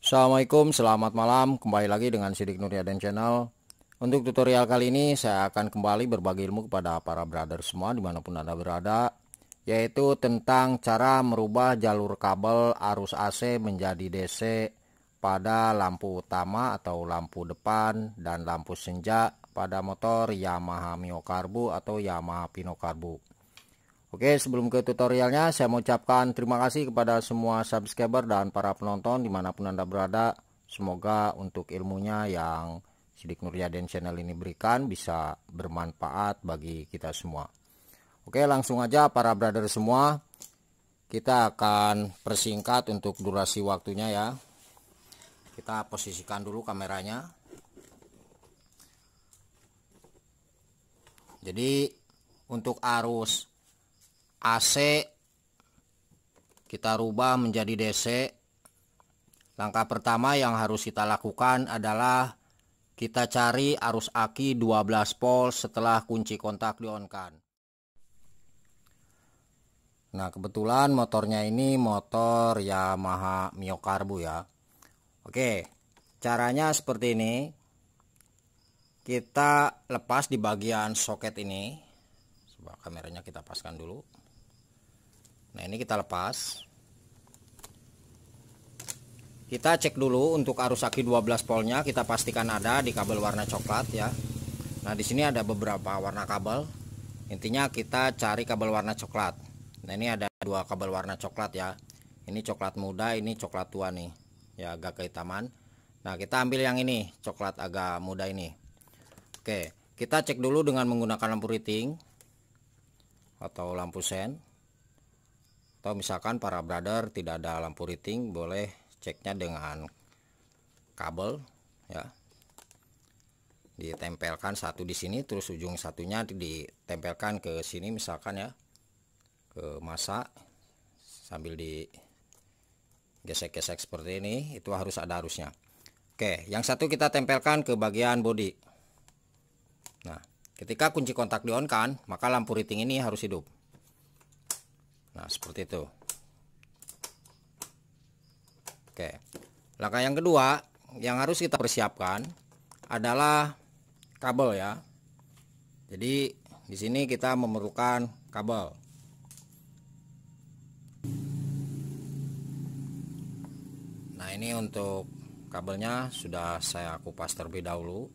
Assalamualaikum, selamat malam. Kembali lagi dengan Sidik Nuryaden Channel. Untuk tutorial kali ini saya akan kembali berbagi ilmu kepada para brother semua dimanapun Anda berada, yaitu tentang cara merubah jalur kabel arus AC menjadi DC pada lampu utama atau lampu depan dan lampu senja pada motor Yamaha Mio Karbu atau Yamaha Pino Karbu. Oke, sebelum ke tutorialnya, saya mengucapkan terima kasih kepada semua subscriber dan para penonton dimanapun Anda berada. Semoga untuk ilmunya yang Sidik Nuryaden Channel ini berikan bisa bermanfaat bagi kita semua. Oke, langsung aja para brother semua. Kita akan persingkat untuk durasi waktunya ya. Kita posisikan dulu kameranya. Jadi untuk arus AC kita rubah menjadi DC. Langkah pertama yang harus kita lakukan adalah kita cari arus aki 12 volt setelah kunci kontak di-on-kan. Nah, kebetulan motornya ini motor Yamaha Mio Karbu ya. Oke, caranya seperti ini. Kita lepas di bagian soket ini. Coba kameranya kita paskan dulu. Nah, ini kita lepas. Kita cek dulu untuk arus aki 12 voltnya, kita pastikan ada di kabel warna coklat ya. Nah, di sini ada beberapa warna kabel. Intinya kita cari kabel warna coklat. Nah, ini ada dua kabel warna coklat ya. Ini coklat muda, ini coklat tua nih. Ya, agak kehitaman. Nah, kita ambil yang ini, coklat agak muda ini. Oke, kita cek dulu dengan menggunakan lampu riting atau lampu sen. Atau misalkan para brother tidak ada lampu riting, boleh ceknya dengan kabel ya. Ditempelkan satu di sini, terus ujung satunya ditempelkan ke sini misalkan ya, ke masa, sambil digesek-gesek seperti ini. Itu harus ada arusnya. Oke, yang satu kita tempelkan ke bagian bodi. Nah, ketika kunci kontak di-on-kan, maka lampu riting ini harus hidup. Nah, seperti itu. Oke. Langkah yang kedua yang harus kita persiapkan adalah kabel ya. Jadi di sini kita memerlukan kabel. Nah, ini untuk kabelnya sudah saya kupas terlebih dahulu.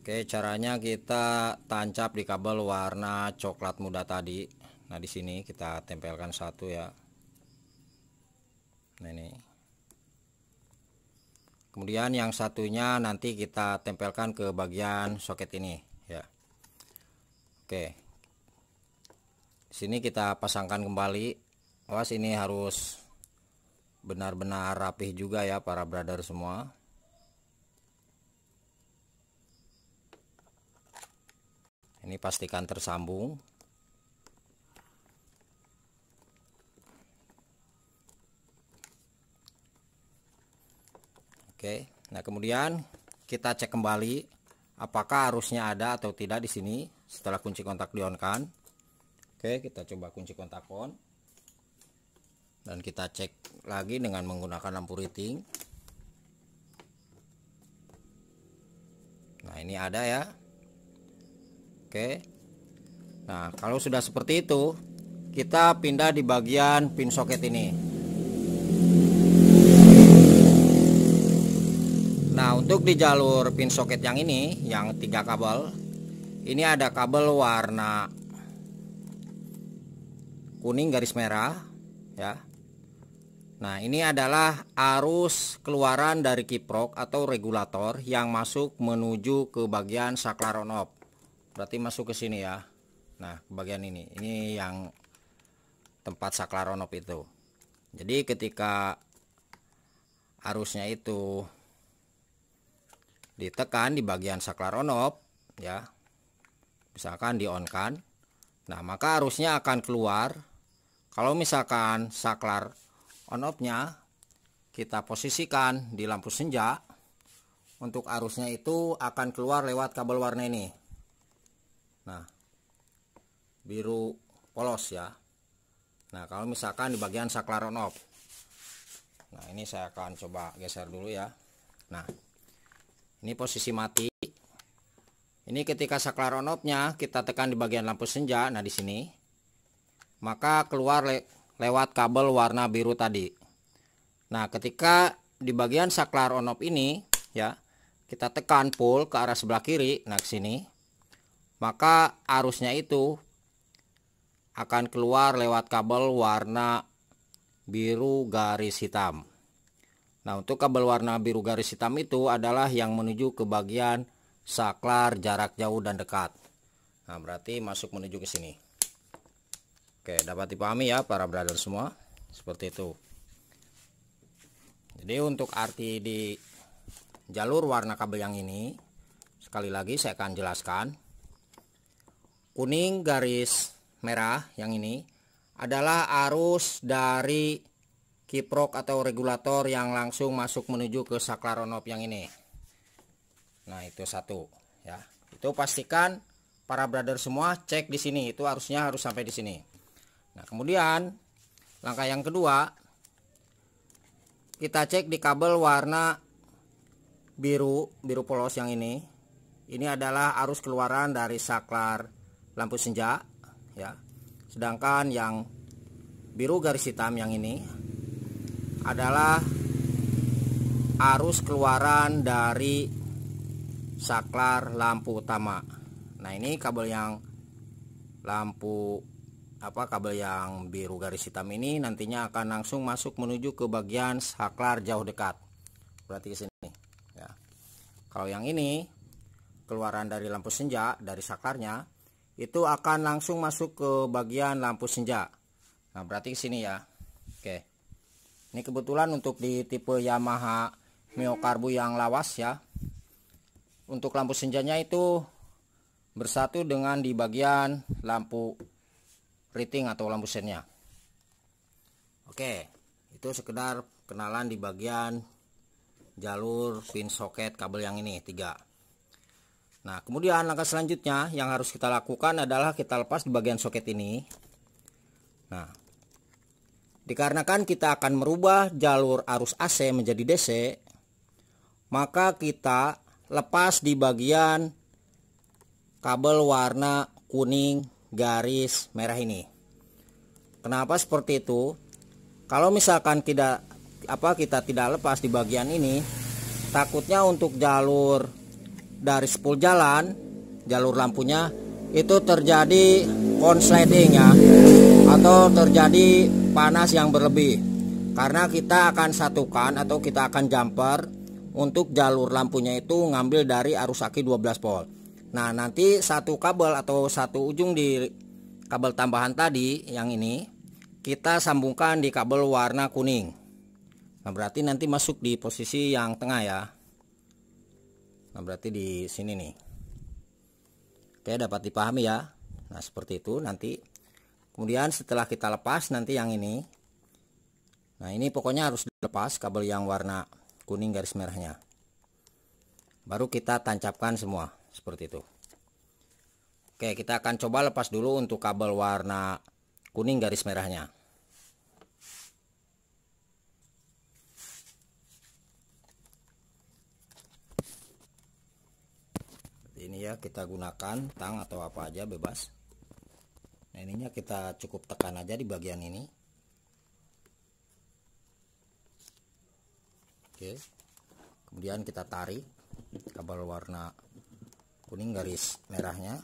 Oke, caranya kita tancap di kabel warna coklat muda tadi. Nah, di sini kita tempelkan satu ya. Nah, ini. Kemudian yang satunya nanti kita tempelkan ke bagian soket ini ya. Oke. Di sini kita pasangkan kembali. Awas, ini harus benar-benar rapih juga ya para brother semua. Ini pastikan tersambung. Oke, nah kemudian kita cek kembali apakah arusnya ada atau tidak di sini setelah kunci kontak di-on-kan. Oke, kita coba kunci kontak on. Dan kita cek lagi dengan menggunakan lampu riting. Nah, ini ada ya. Oke. Nah, kalau sudah seperti itu, kita pindah di bagian pin soket ini. Nah, untuk di jalur pin soket yang ini, yang 3 kabel, ini ada kabel warna kuning garis merah ya. Nah, ini adalah arus keluaran dari kiprok atau regulator yang masuk menuju ke bagian saklar on off. Berarti masuk ke sini ya. Nah, ke bagian ini yang tempat saklar on off itu. Jadi ketika arusnya itu ditekan di bagian saklar on off ya, misalkan di on kan, nah maka arusnya akan keluar. Kalau misalkan saklar on off nya kita posisikan di lampu senja, untuk arusnya itu akan keluar lewat kabel warna ini. Nah, biru polos ya. Nah, kalau misalkan di bagian saklar on off, Nah, ini saya akan coba geser dulu ya. Nah, ini posisi mati. Ini ketika saklar on off-nya kita tekan di bagian lampu senja. Nah, di sini maka keluar lewat kabel warna biru tadi. Nah, ketika di bagian saklar on off ini ya, kita tekan full ke arah sebelah kiri, nah ke sini, maka arusnya itu akan keluar lewat kabel warna biru garis hitam. Nah, untuk kabel warna biru garis hitam itu adalah yang menuju ke bagian saklar jarak jauh dan dekat. Nah, berarti masuk menuju ke sini. Oke, dapat dipahami ya para brother semua, seperti itu. Jadi untuk arti di jalur warna kabel yang ini, sekali lagi saya akan jelaskan. Kuning garis merah yang ini adalah arus dari kiprok atau regulator yang langsung masuk menuju ke saklar on off yang ini. Nah, itu satu ya. Itu pastikan para brother semua cek di sini, itu arusnya harus sampai di sini. Nah, kemudian langkah yang kedua, kita cek di kabel warna biru polos yang ini. Ini adalah arus keluaran dari saklar lampu senja ya. Sedangkan yang biru garis hitam yang ini adalah arus keluaran dari saklar lampu utama. Nah, ini kabel yang kabel yang biru garis hitam ini nantinya akan langsung masuk menuju ke bagian saklar jauh dekat. Berarti ke sini ya. Kalau yang ini keluaran dari lampu senja dari saklarnya itu akan langsung masuk ke bagian lampu senja. Nah, berarti ke sini ya. Oke. Ini kebetulan untuk di tipe Yamaha Mio Karbu yang lawas ya. Untuk lampu senjanya itu bersatu dengan di bagian lampu rating atau lampu sennya. Oke, itu sekedar kenalan di bagian jalur pin soket kabel yang ini 3. Nah, kemudian langkah selanjutnya yang harus kita lakukan adalah kita lepas di bagian soket ini. Nah, dikarenakan kita akan merubah jalur arus AC menjadi DC, maka kita lepas di bagian kabel warna kuning garis merah ini. Kenapa seperti itu? Kalau misalkan kita tidak lepas di bagian ini, takutnya untuk jalur dari spool jalan, jalur lampunya itu terjadi konsleting ya, atau terjadi panas yang berlebih. Karena kita akan satukan atau kita akan jumper untuk jalur lampunya itu ngambil dari arus aki 12 volt. Nah, nanti satu kabel atau satu ujung di kabel tambahan tadi yang ini kita sambungkan di kabel warna kuning. Nah, berarti nanti masuk di posisi yang tengah ya. Nah, berarti di sini nih. Oke, dapat dipahami ya. Nah, seperti itu nanti. Kemudian setelah kita lepas nanti yang ini. Nah, ini pokoknya harus dilepas kabel yang warna kuning garis merahnya. Baru kita tancapkan semua seperti itu. Oke, kita akan coba lepas dulu untuk kabel warna kuning garis merahnya. Ini ya, kita gunakan tang atau apa aja bebas. Nah, ininya kita cukup tekan aja di bagian ini. Oke, kemudian kita tarik kabel warna kuning garis merahnya.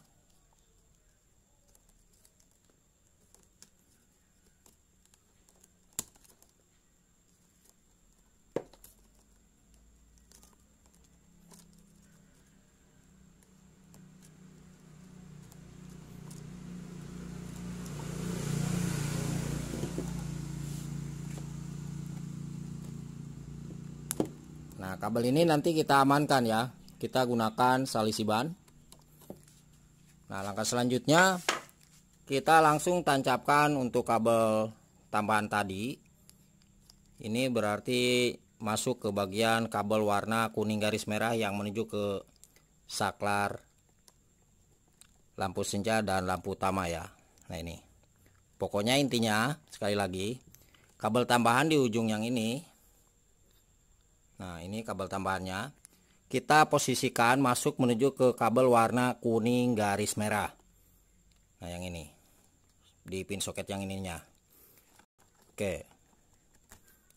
Nah, kabel ini nanti kita amankan ya. Kita gunakan salisi ban. Nah, langkah selanjutnya kita langsung tancapkan untuk kabel tambahan tadi. Ini berarti masuk ke bagian kabel warna kuning garis merah yang menuju ke saklar lampu senja dan lampu utama ya. Nah, ini. Pokoknya intinya sekali lagi, kabel tambahan di ujung yang ini Nah, ini kabel tambahannya. Kita posisikan masuk menuju ke kabel warna kuning garis merah. Nah, yang ini. Di pin soket yang ininya. Oke.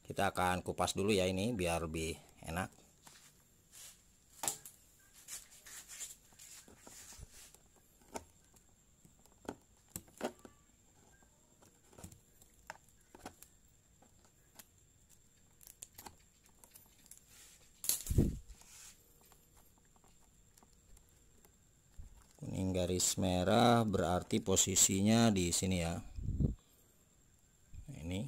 Kita akan kupas dulu ya ini biar lebih enak. Kuning garis merah berarti posisinya di sini ya. Ini.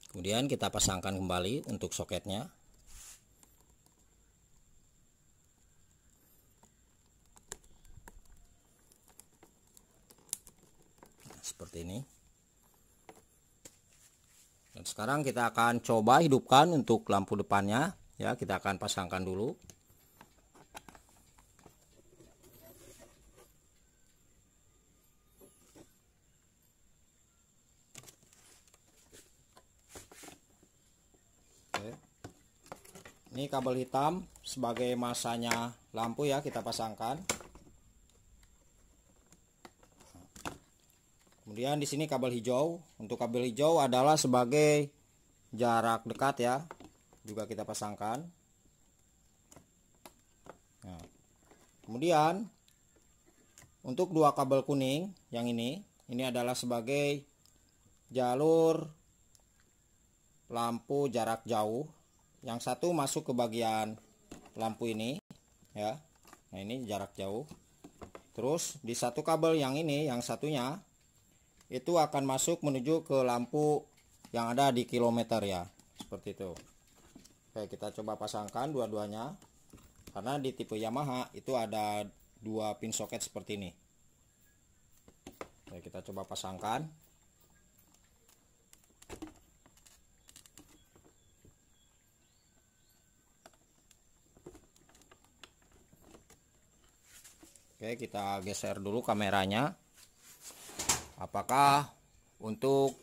Kemudian kita pasangkan kembali untuk soketnya. Nah, seperti ini. Dan sekarang kita akan coba hidupkan untuk lampu depannya. Ya, kita akan pasangkan dulu. Oke. Ini kabel hitam sebagai masanya lampu ya, kita pasangkan. Kemudian di sini kabel hijau. Untuk kabel hijau adalah sebagai jarak dekat ya, juga kita pasangkan. Nah, kemudian untuk dua kabel kuning yang ini adalah sebagai jalur lampu jarak jauh. Yang satu masuk ke bagian lampu ini ya. Nah, ini jarak jauh. Terus di satu kabel yang ini, yang satunya itu akan masuk menuju ke lampu yang ada di kilometer ya. Seperti itu. Oke, kita coba pasangkan dua-duanya. Karena di tipe Yamaha itu ada dua pin soket seperti ini. Oke, kita coba pasangkan. Oke, kita geser dulu kameranya. Apakah untuk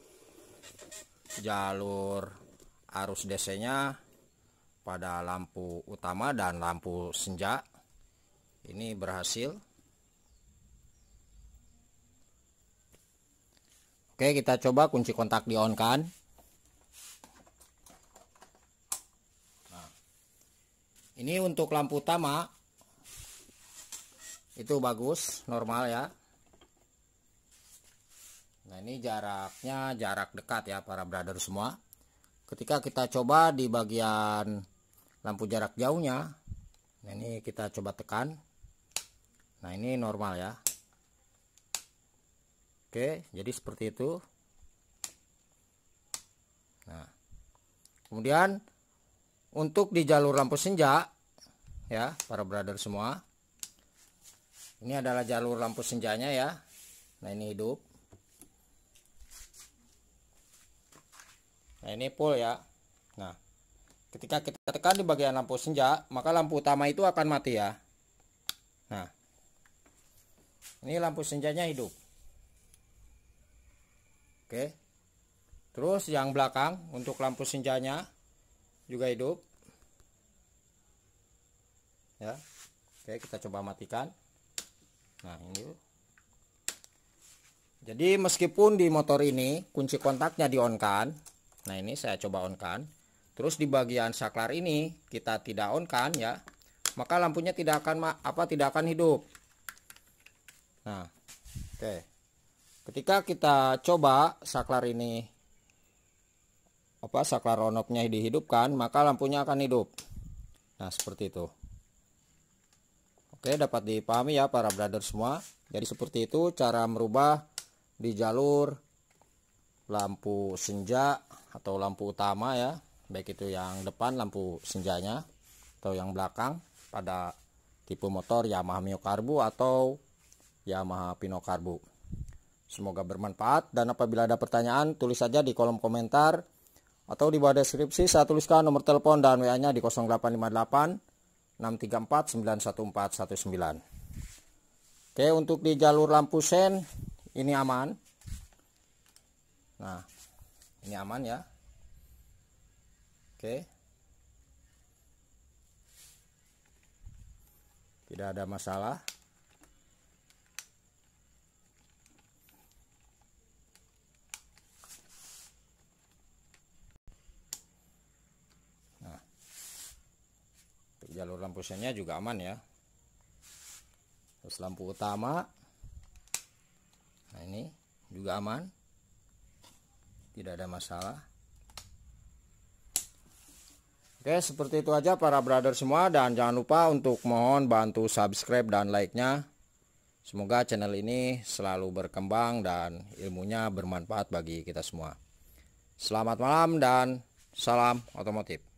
jalur arus DC-nya pada lampu utama dan lampu senja ini berhasil? Oke, kita coba kunci kontak di on kan. Nah, ini untuk lampu utama itu bagus, normal ya. Nah, ini jaraknya jarak dekat ya para brother semua. Ketika kita coba di bagian lampu jarak jauhnya, nah ini kita coba tekan. Nah, ini normal ya. Oke, jadi seperti itu. Nah, kemudian untuk di jalur lampu senja ya para brother semua, ini adalah jalur lampu senjanya ya. Nah, ini hidup. Nah, ini full ya. Nah, ketika kita tekan di bagian lampu senja, maka lampu utama itu akan mati ya. Nah, ini lampu senjanya hidup. Oke. Terus yang belakang untuk lampu senjanya juga hidup. Ya. Oke, kita coba matikan. Nah, ini. Jadi meskipun di motor ini kunci kontaknya di on kan. Nah, ini saya coba on kan. Terus di bagian saklar ini kita tidak on kan ya. Maka lampunya tidak akan hidup. Nah, oke. Ketika kita coba saklar ini saklar on off-nya dihidupkan, maka lampunya akan hidup. Nah, seperti itu. Oke, dapat dipahami ya para brother semua. Jadi seperti itu cara merubah di jalur lampu senja atau lampu utama ya, baik itu yang depan lampu senjanya atau yang belakang pada tipe motor Yamaha Mio Karbu atau Yamaha Pino Karbu. Semoga bermanfaat, dan apabila ada pertanyaan tulis saja di kolom komentar atau di bawah deskripsi saya tuliskan nomor telepon dan WA-nya di 0858 634 91419. Oke, untuk di jalur lampu sen ini aman. Nah, ini aman ya. Oke, tidak ada masalah. Nah, untuk jalur lampu sennya juga aman ya. Terus lampu utama, nah ini juga aman, tidak ada masalah. Oke, seperti itu aja para brother semua, dan jangan lupa untuk mohon bantu subscribe dan like-nya. Semoga channel ini selalu berkembang dan ilmunya bermanfaat bagi kita semua. Selamat malam dan salam otomotif.